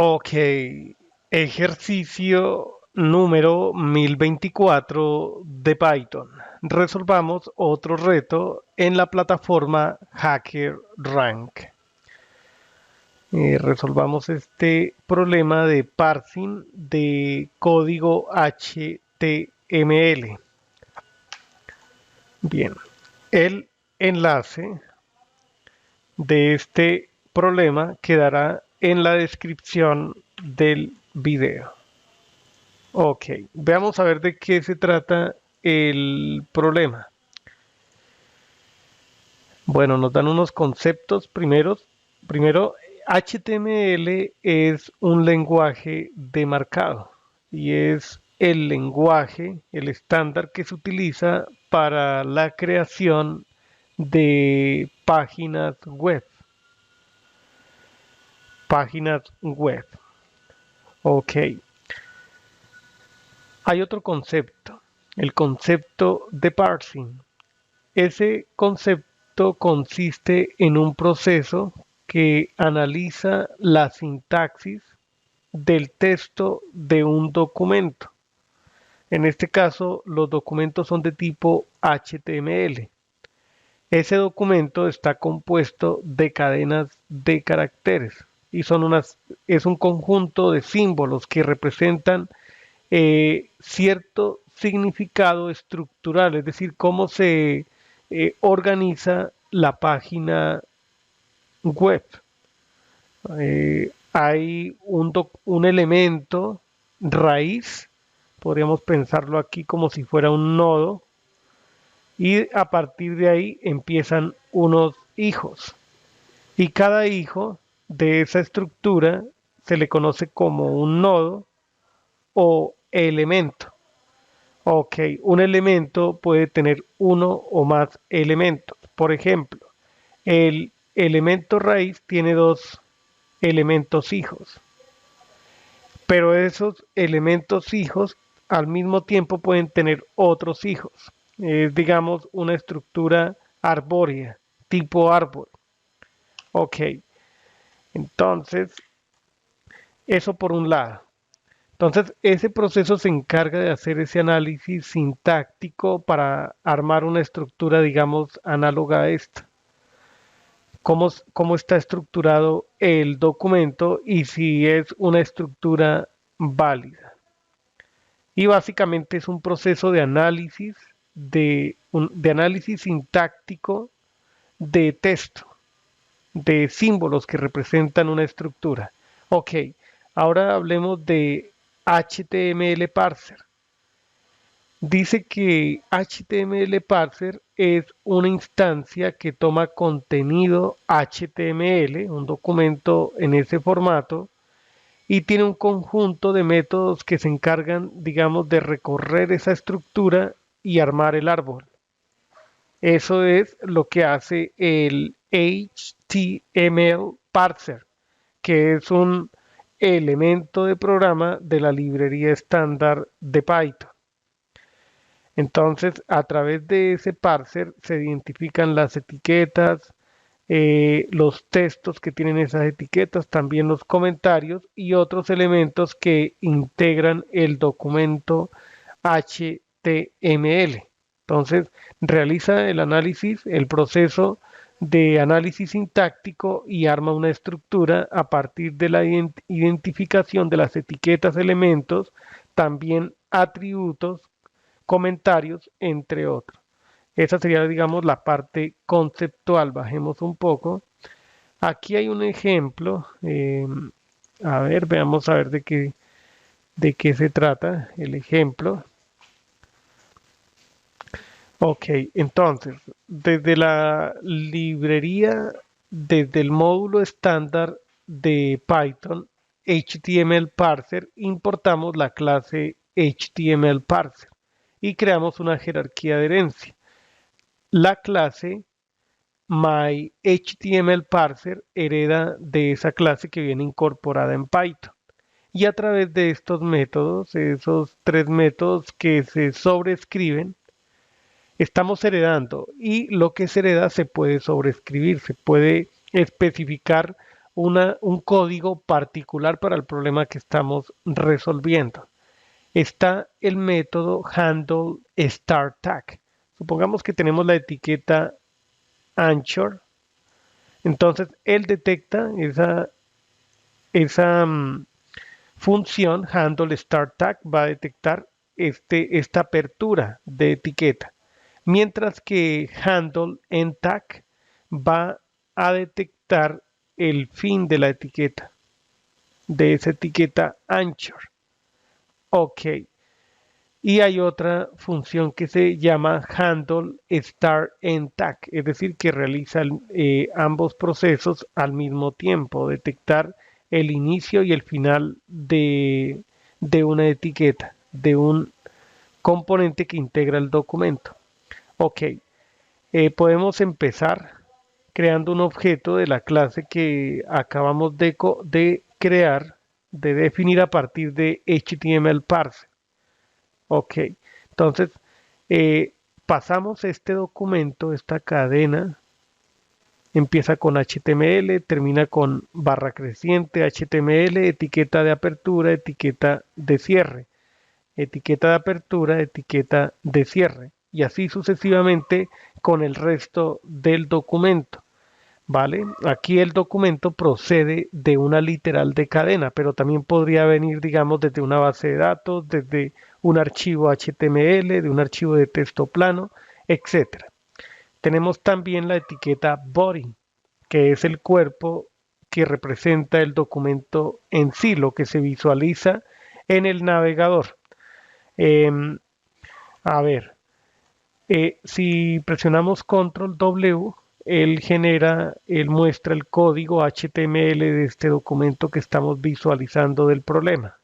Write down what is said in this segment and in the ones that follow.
Ok, ejercicio número 1024 de Python. Resolvamos otro reto en la plataforma HackerRank. Resolvamos este problema de parsing de código HTML. Bien, el enlace de este problema quedará en la descripción del video. Ok, veamos a ver de qué se trata el problema. Bueno, nos dan unos conceptos primeros. Primero, HTML es un lenguaje de marcado y es el lenguaje, el estándar que se utiliza para la creación de páginas web. Páginas web. Ok, hay otro concepto, el concepto de parsing. Ese concepto consiste en un proceso que analiza la sintaxis del texto de un documento. En este caso, los documentos son de tipo HTML. Ese documento está compuesto de cadenas de caracteres y es un conjunto de símbolos que representan cierto significado estructural, es decir, cómo se organiza la página web. Hay un elemento raíz, podríamos pensarlo aquí como si fuera un nodo, y a partir de ahí empiezan unos hijos. Y cada hijo de esa estructura se le conoce como un nodo o elemento. Ok, un elemento puede tener uno o más elementos. Por ejemplo, el elemento raíz tiene dos elementos hijos, pero esos elementos hijos al mismo tiempo pueden tener otros hijos. Es, digamos, una estructura arbórea, tipo árbol. Ok, entonces, eso por un lado. Entonces, ese proceso se encarga de hacer ese análisis sintáctico para armar una estructura, digamos, análoga a esta. Cómo está estructurado el documento y si es una estructura válida. Y básicamente es un proceso de análisis, de análisis sintáctico de texto, de símbolos que representan una estructura. Ok, ahora hablemos de HTML parser. Dice que HTML parser es una instancia que toma contenido HTML, un documento en ese formato, y tiene un conjunto de métodos que se encargan, digamos, de recorrer esa estructura y armar el árbol. Eso es lo que hace el HTML parser, que es un elemento de programa de la librería estándar de Python. Entonces, a través de ese parser se identifican las etiquetas, los textos que tienen esas etiquetas, también los comentarios y otros elementos que integran el documento HTML. Entonces, realiza el análisis, el proceso de análisis sintáctico y arma una estructura a partir de la identificación de las etiquetas, elementos, también atributos, comentarios, entre otros. Esa sería, digamos, la parte conceptual. Bajemos un poco. Aquí hay un ejemplo. A ver, veamos a ver de qué se trata el ejemplo. Ok, entonces, desde la librería, desde el módulo estándar de Python, HTML parser, importamos la clase HTML parser y creamos una jerarquía de herencia. La clase myHTMLParser hereda de esa clase que viene incorporada en Python. Y a través de estos métodos, esos tres métodos que se sobrescriben, estamos heredando y lo que se hereda se puede sobreescribir, se puede especificar un código particular para el problema que estamos resolviendo. Está el método handle start tag. Supongamos que tenemos la etiqueta anchor, entonces él detecta esa función handle start tag va a detectar esta apertura de etiqueta, mientras que handle end tag va a detectar el fin de la etiqueta, de esa etiqueta anchor. Ok. Y hay otra función que se llama handle start end tag, es decir, que realiza ambos procesos al mismo tiempo, detectar el inicio y el final de una etiqueta, de un componente que integra el documento. Ok, podemos empezar creando un objeto de la clase que acabamos de crear, de definir a partir de HTML parser. Ok, entonces pasamos este documento, esta cadena, empieza con HTML, termina con barra creciente, HTML, etiqueta de apertura, etiqueta de cierre, etiqueta de apertura, etiqueta de cierre, y así sucesivamente con el resto del documento. ¿Vale? Aquí el documento procede de una literal de cadena, pero también podría venir, digamos, desde una base de datos, desde un archivo HTML, de un archivo de texto plano, etcétera. Tenemos también la etiqueta body, que es el cuerpo que representa el documento en sí, lo que se visualiza en el navegador. Eh, a ver, si presionamos Control W, él muestra el código HTML de este documento que estamos visualizando del problema.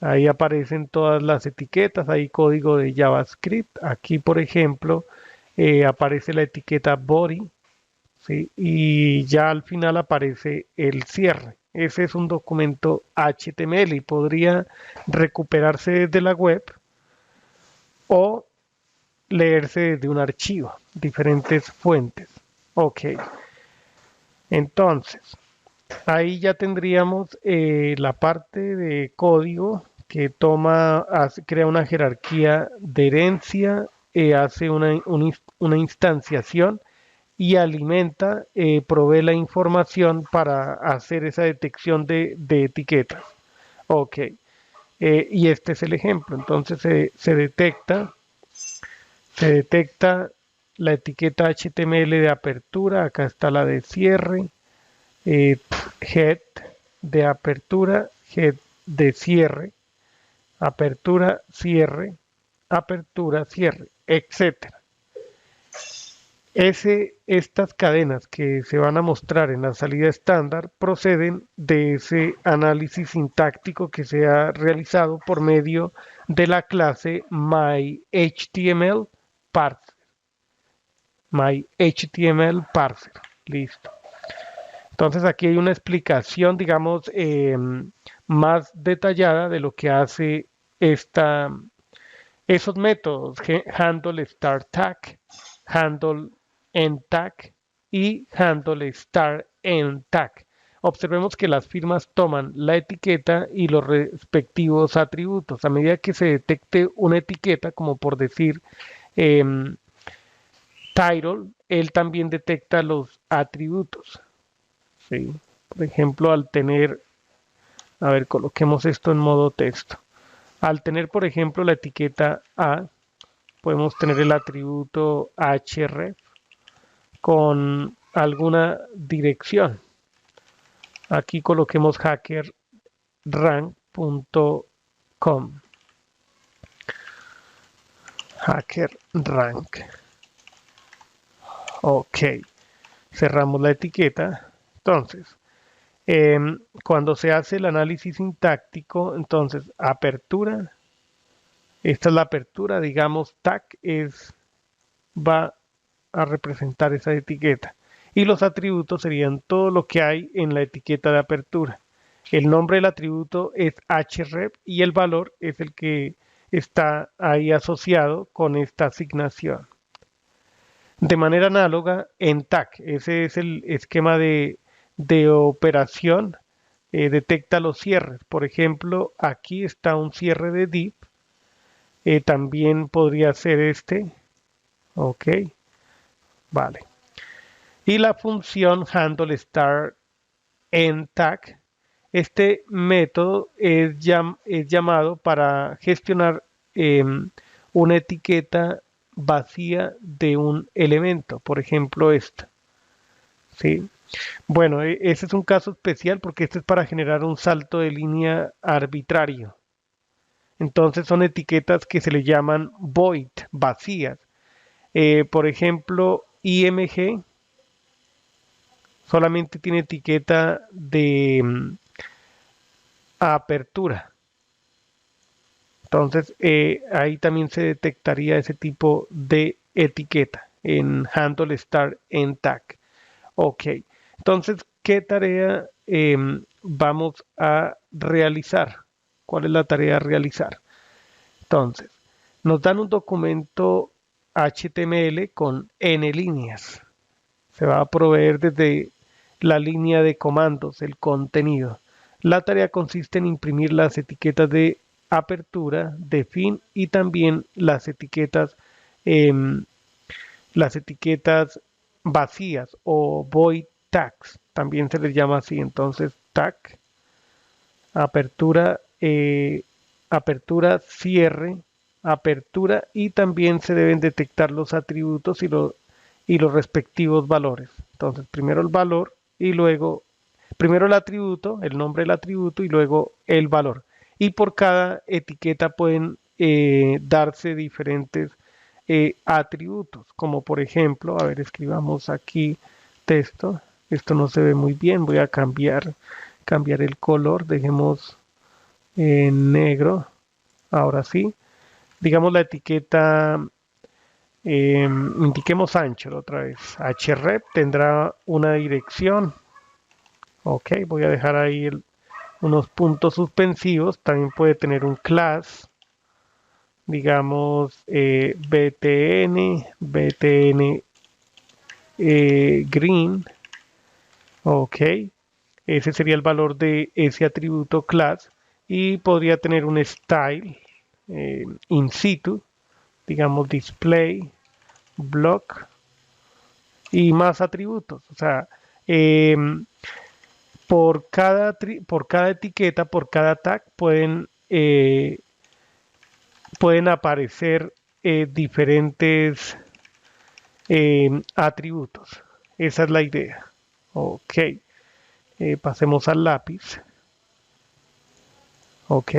Ahí aparecen todas las etiquetas, hay código de JavaScript. Aquí, por ejemplo, aparece la etiqueta body, ¿sí? Y ya al final aparece el cierre. Ese es un documento HTML y podría recuperarse desde la web o leerse desde un archivo, diferentes fuentes. Ok, entonces ahí ya tendríamos la parte de código que crea una jerarquía de herencia, hace una instanciación y alimenta, provee la información para hacer esa detección de etiquetas. Ok, y este es el ejemplo. Entonces se detecta la etiqueta HTML de apertura, acá está la de cierre, eh, head de apertura, head de cierre, apertura, cierre, etcétera. Estas cadenas que se van a mostrar en la salida estándar proceden de ese análisis sintáctico que se ha realizado por medio de la clase myHTML parser. MyHTML parser. Listo. Entonces aquí hay una explicación, digamos, más detallada de lo que hace esos métodos, handle start tag, handle end tag y handle start end tag. Observemos que las firmas toman la etiqueta y los respectivos atributos. A medida que se detecte una etiqueta, como por decir title, él también detecta los atributos. ¿Sí? Por ejemplo, a ver, coloquemos esto en modo texto. Al tener, por ejemplo, la etiqueta A, podemos tener el atributo href con alguna dirección. Aquí coloquemos hackerrank.com. Hackerrank. Ok. Cerramos la etiqueta. Entonces, cuando se hace el análisis sintáctico, entonces apertura, esta es la apertura, digamos, tag va a representar esa etiqueta. Y los atributos serían todo lo que hay en la etiqueta de apertura. El nombre del atributo es href y el valor es el que está ahí asociado con esta asignación. De manera análoga, en tag, ese es el esquema de operación detecta los cierres. Por ejemplo, aquí está un cierre de div. También podría ser este. Ok, vale. Y la función handle start end tag. Este método es llamado para gestionar una etiqueta vacía de un elemento. Por ejemplo, esta. ¿Sí? Bueno, ese es un caso especial porque este es para generar un salto de línea arbitrario. Entonces son etiquetas que se le llaman void, vacías. Por ejemplo, IMG solamente tiene etiqueta de apertura. Entonces ahí también se detectaría ese tipo de etiqueta en handle start end tag. Ok, entonces, ¿qué tarea vamos a realizar? ¿Cuál es la tarea a realizar? Entonces, nos dan un documento HTML con n líneas. Se va a proveer desde la línea de comandos, el contenido. La tarea consiste en imprimir las etiquetas de apertura, de fin y también em, las etiquetas vacías o void tags, también se les llama así. Entonces, tag, apertura, apertura, cierre, apertura y también se deben detectar los atributos y los respectivos valores. Entonces, primero el valor y luego, primero el atributo, el nombre del atributo y luego el valor. Y por cada etiqueta pueden darse diferentes atributos, como por ejemplo, a ver, escribamos aquí texto. Esto no se ve muy bien, voy a cambiar el color, dejemos en negro, ahora sí. Digamos la etiqueta, indiquemos ancho otra vez. href tendrá una dirección. Ok, voy a dejar ahí unos puntos suspensivos. También puede tener un class, digamos btn green. Ok, ese sería el valor de ese atributo class y podría tener un style in situ, digamos display, block y más atributos. O sea, eh, por cada etiqueta, por cada tag pueden aparecer diferentes atributos. Esa es la idea. Ok, pasemos al lápiz. Ok,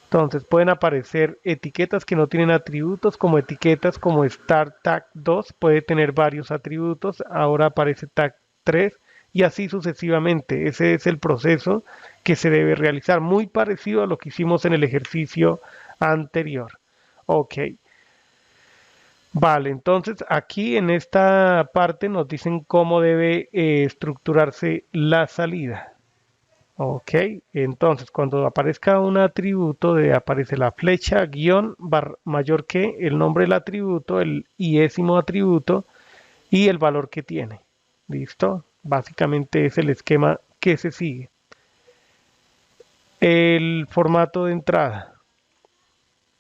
entonces pueden aparecer etiquetas que no tienen atributos, como etiquetas como start tag 2 puede tener varios atributos, ahora aparece tag 3 y así sucesivamente. Ese es el proceso que se debe realizar, muy parecido a lo que hicimos en el ejercicio anterior. Ok, vale, entonces aquí en esta parte nos dicen cómo debe estructurarse la salida. Ok, entonces cuando aparezca un atributo, aparece la flecha guión mayor que el nombre del atributo, el iésimo atributo y el valor que tiene. ¿Listo? Básicamente es el esquema que se sigue. El formato de entrada.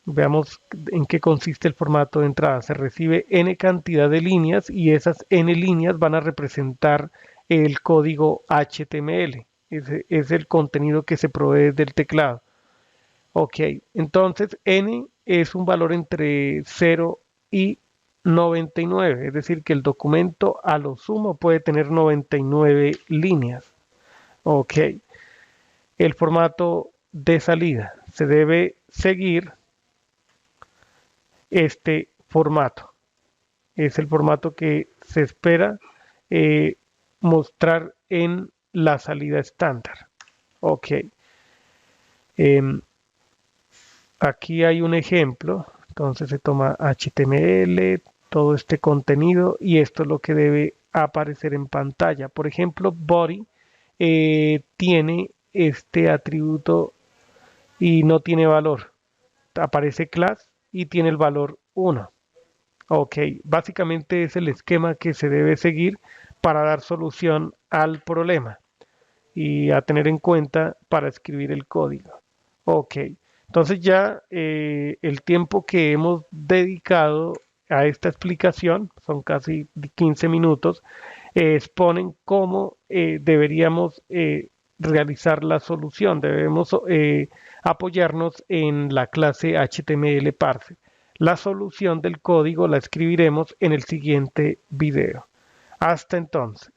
Veamos en qué consiste el formato de entrada. Se recibe n cantidad de líneas y esas n líneas van a representar el código HTML. Ese es el contenido que se provee del teclado. Ok, entonces n es un valor entre 0 y 99, es decir, que el documento a lo sumo puede tener 99 líneas. Ok, el formato de salida se debe seguir este formato. Es el formato que se espera eh, mostrar en la salida estándar. Ok. Em, Aquí hay un ejemplo. Entonces se toma HTML, todo este contenido y esto es lo que debe aparecer en pantalla. Por ejemplo, body tiene este atributo y no tiene valor. Aparece class y tiene el valor 1. Ok, básicamente es el esquema que se debe seguir para dar solución al problema. y a tener en cuenta para escribir el código. Ok, entonces ya el tiempo que hemos dedicado a esta explicación, son casi 15 minutos, exponen cómo deberíamos realizar la solución. Debemos apoyarnos en la clase HTML Parse. La solución del código la escribiremos en el siguiente video. Hasta entonces.